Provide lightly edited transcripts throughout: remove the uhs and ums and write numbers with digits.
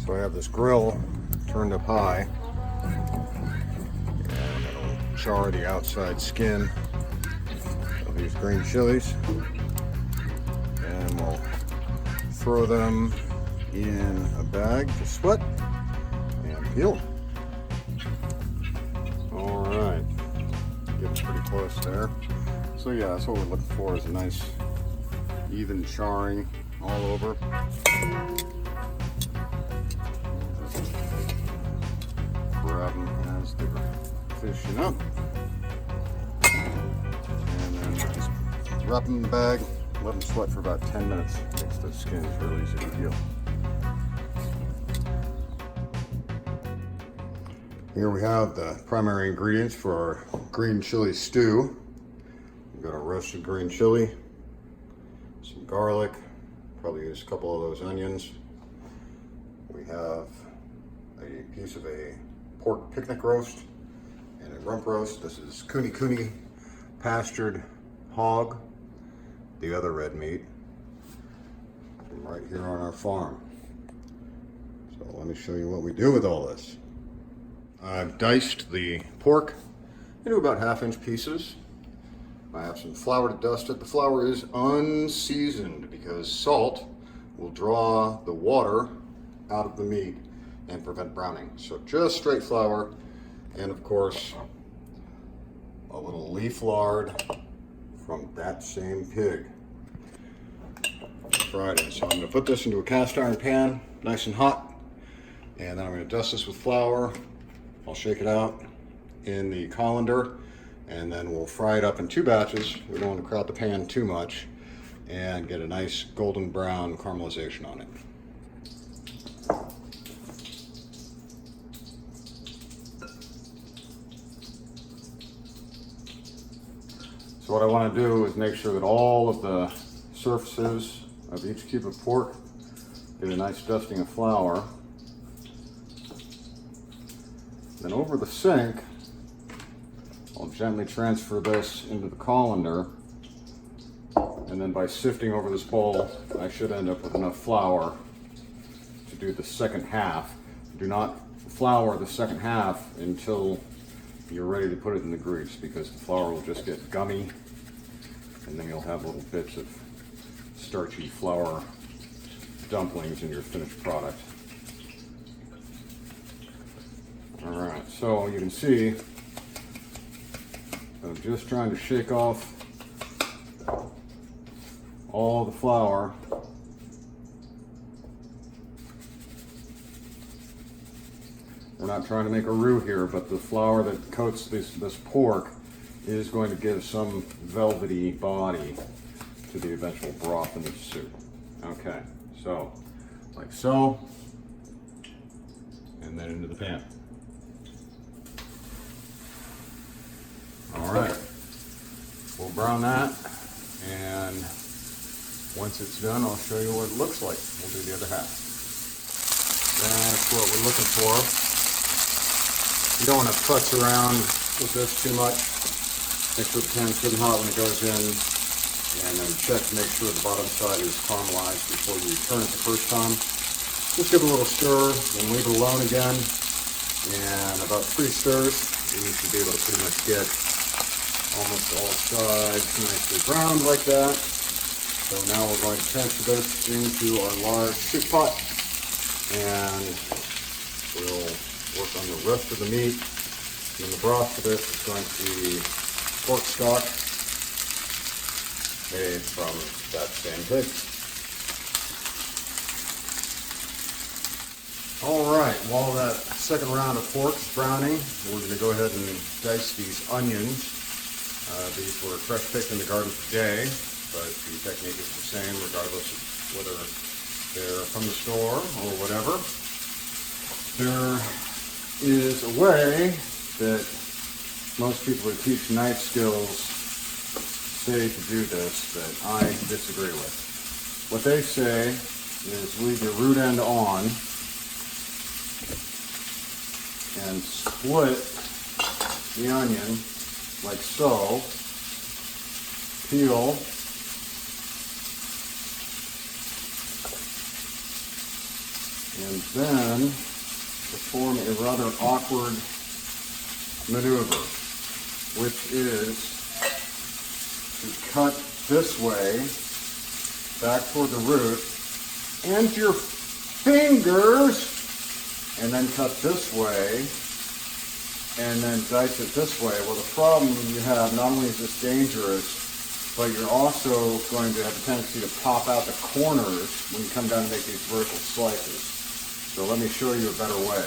So I have this grill turned up high, and it'll char the outside skin of these green chilies, and we'll throw them in a bag to split and peel. All right, getting pretty close there. So yeah, that's what we're looking for, is a nice even charring all over. Grab them as they're fishing up, and then just wrap them in the bag, let them sweat for about 10 minutes. Makes the skins really easy to peel. Here we have the primary ingredients for our green chili stew. We've got a roasted green chili, some garlic, probably use a couple of those onions. We have a piece of a pork picnic roast and a rump roast. This is kuni pastured hog, the other red meat from right here on our farm. So let me show you what we do with all this. I've diced the pork into about 1/2-inch pieces. I have some flour to dust it. The flour is unseasoned because salt will draw the water out of the meat and prevent browning. So just straight flour, and of course a little leaf lard from that same pig. Fried in. So I'm going to put this into a cast iron pan, nice and hot, and then I'm going to dust this with flour. I'll shake it out in the colander, and then we'll fry it up in 2 batches. We don't want to crowd the pan too much, and get a nice golden brown caramelization on it. So what I want to do is make sure that all of the surfaces of each cube of pork get a nice dusting of flour. Then over the sink, I'll gently transfer this into the colander, and then by sifting over this bowl, I should end up with enough flour to do the second half. Do not flour the second half until you're ready to put it in the grease, because the flour will just get gummy, and then you'll have little bits of starchy flour dumplings in your finished product. All right, so you can see I'm just trying to shake off all the flour. We're not trying to make a roux here, but the flour that coats this pork is going to give some velvety body to the eventual broth in the soup. Okay, so like so, and then into the pan. All right, we'll brown that, and once it's done, I'll show you what it looks like. We'll do the other half. That's what we're looking for. You don't want to futz around with this too much. Make sure the pan's good and hot when it goes in, and then check to make sure the bottom side is caramelized before you turn it the first time. Just give it a little stir, then leave it alone again, and about 3 stirs, and you should be able to pretty much get almost all sides nicely browned like that. So now we're going to transfer this into our large soup pot, and we'll work on the rest of the meat. And the broth for this is going to be pork stock made from that same pig. All right, while that second round of pork is browning, we're going to go ahead and dice these onions. These were fresh picked in the garden today, but the technique is the same regardless of whether they're from the store or whatever. There is a way that most people who teach knife skills say to do this that I disagree with. What they say is leave your root end on and split the onion like so, peel, And then perform a rather awkward maneuver, which is to cut this way, back toward the root, and your fingers, and then cut this way, and then dice it this way. Well, the problem you have, not only is this dangerous, but you're also going to have a tendency to pop out the corners when you come down to make these vertical slices. So let me show you a better way.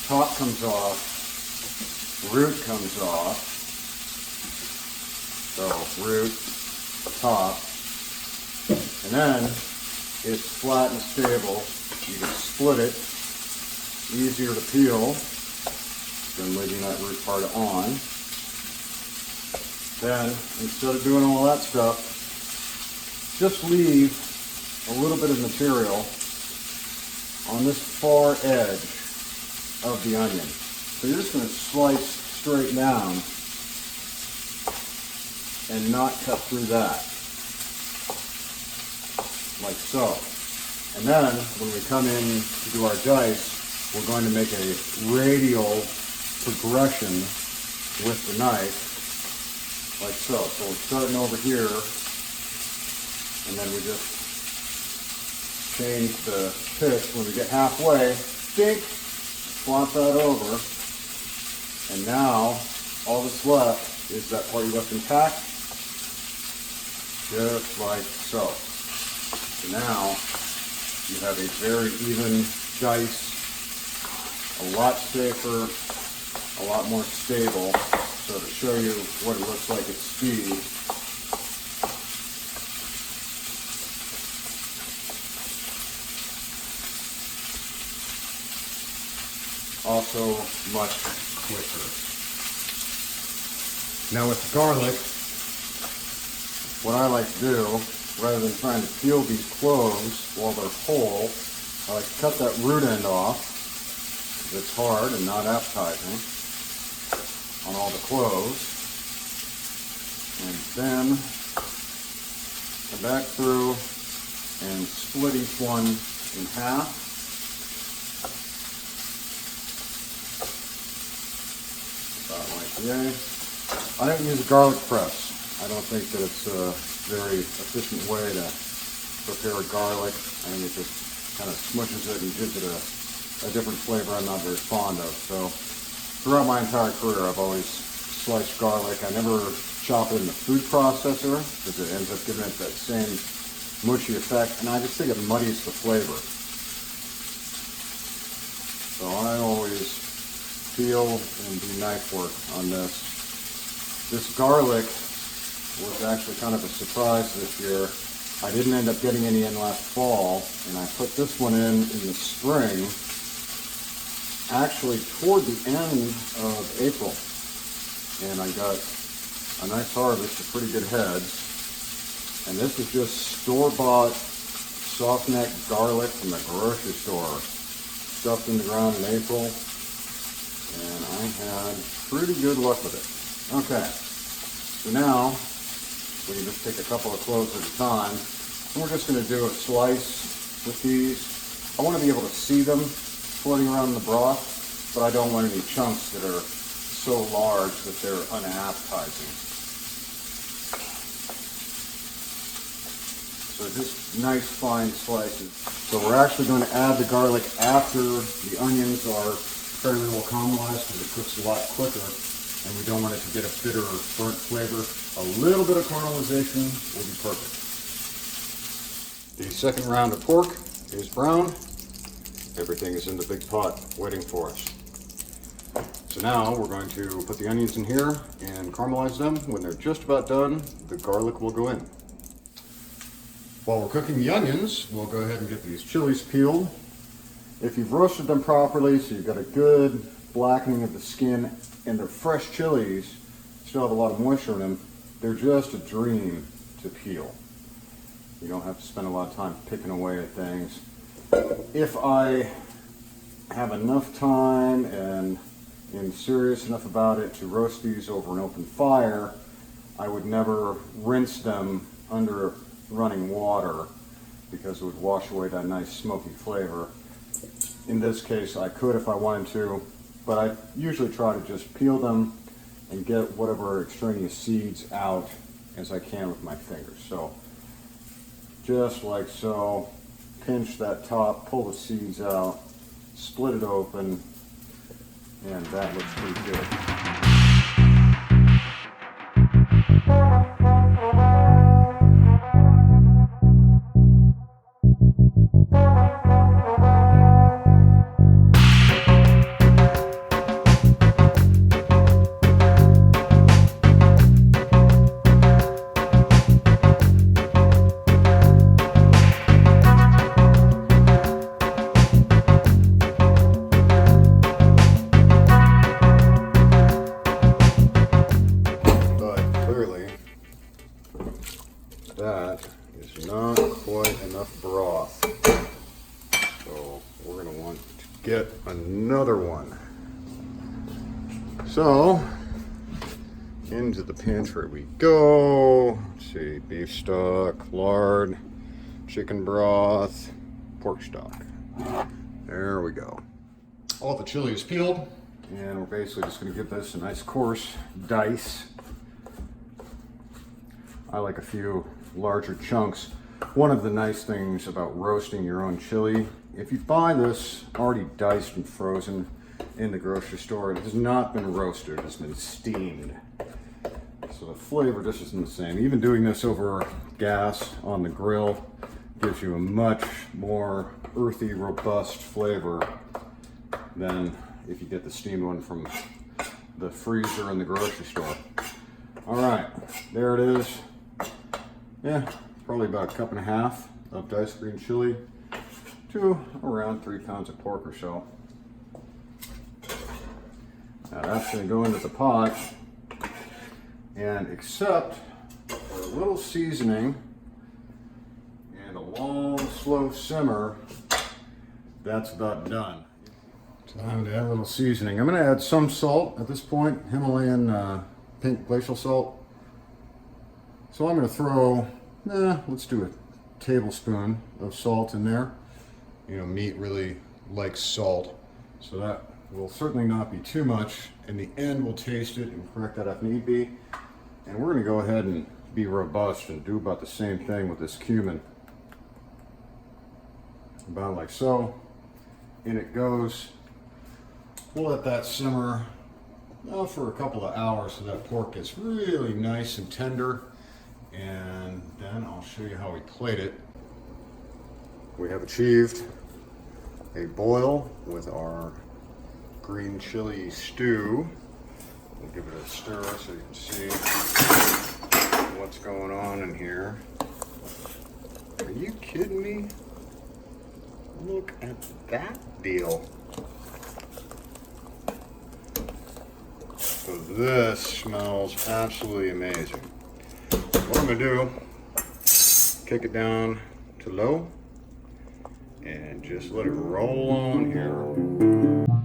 Top comes off, root comes off. So root, top, and then it's flat and stable. You can split it, easier to peel than leaving that root part on. Then, instead of doing all that stuff, just leave a little bit of material on this far edge of the onion. So you're just going to slice straight down and not cut through that, like so. And then, when we come in to do our dice, we're going to make a radial progression with the knife, like so. So we're starting over here, and then we just change the pitch. When we get halfway, dink, flop that over, and now all that's left is that part you left intact, just like so. So now you have a very even dice, a lot safer, a lot more stable. So to show you what it looks like at speed, also much quicker. Now with the garlic, what I like to do, rather than trying to peel these cloves while they're whole, I like to cut that root end off, because it's hard and not appetizing, on all the cloves, and then come back through and split each one in half. About like yay. I don't use a garlic press. I don't think that it's a very efficient way to prepare garlic. I think it just kind of smushes it and gives it a different flavor I'm not very fond of. So throughout my entire career, I've always sliced garlic. I never chop it in the food processor because it ends up giving it that same mushy effect, and I just think it muddies the flavor. So I always peel and do knife work on this. This garlic was actually kind of a surprise this year. I didn't end up getting any in last fall, and I put this one in the spring, actually toward the end of April, and I got a nice harvest of pretty good heads. And this is just store-bought soft neck garlic from the grocery store, stuffed in the ground in April, and I had pretty good luck with it. Okay, so now we can just take a couple of cloves at a time, and we're just going to do a slice with these. I want to be able to see them floating around in the broth, but I don't want any chunks that are so large that they're unappetizing. So just nice fine slices. So we're actually going to add the garlic after the onions are fairly well caramelized because it cooks a lot quicker, and we don't want it to get a bitter or burnt flavor. A little bit of caramelization will be perfect. The second round of pork is brown. Everything is in the big pot waiting for us. So now we're going to put the onions in here and caramelize them. When they're just about done, the garlic will go in. While we're cooking the onions, we'll go ahead and get these chilies peeled. If you've roasted them properly, so you've got a good blackening of the skin, and they're fresh chilies, still have a lot of moisture in them, they're just a dream to peel. You don't have to spend a lot of time picking away at things. If I have enough time and am serious enough about it to roast these over an open fire, I would never rinse them under running water. because it would wash away that nice smoky flavor. In this case, I could if I wanted to, but I usually try to just peel them and get whatever extraneous seeds out as I can with my fingers. So just like so, pinch that top, pull the seeds out, split it open, and that looks pretty good. That is not quite enough broth, so we're going to want to get another one. So into the pantry we go. Let's see, beef stock, lard, chicken broth, pork stock. There we go. All the chili is peeled, and we're basically just going to give this a nice coarse dice. I like a few larger chunks. One of the nice things about roasting your own chili, if you buy this already diced and frozen in the grocery store, it has not been roasted, it's been steamed. So the flavor just isn't the same. Even doing this over gas on the grill gives you a much more earthy, robust flavor than if you get the steamed one from the freezer in the grocery store. All right, there it is. Yeah, probably about 1.5 cups of diced green chili to around 3 pounds of pork or so. Now that's going to go into the pot, and except for a little seasoning and a long, slow simmer, that's about done. Time to add a little seasoning. I'm going to add some salt at this point, Himalayan pink glacial salt. So I'm going to throw, let's do a tablespoon of salt in there. You know, meat really likes salt, so that will certainly not be too much. In the end, we'll taste it and correct that if need be. And we're going to go ahead and be robust and do about the same thing with this cumin. About like so. In it goes. We'll let that simmer for a couple of hours so that pork gets really nice and tender. And then I'll show you how we plate it. We have achieved a boil with our green chili stew. We'll give it a stir so you can see what's going on in here. Are you kidding me? Look at that deal. So this smells absolutely amazing. What I'm going to do, kick it down to low and just let it roll on here.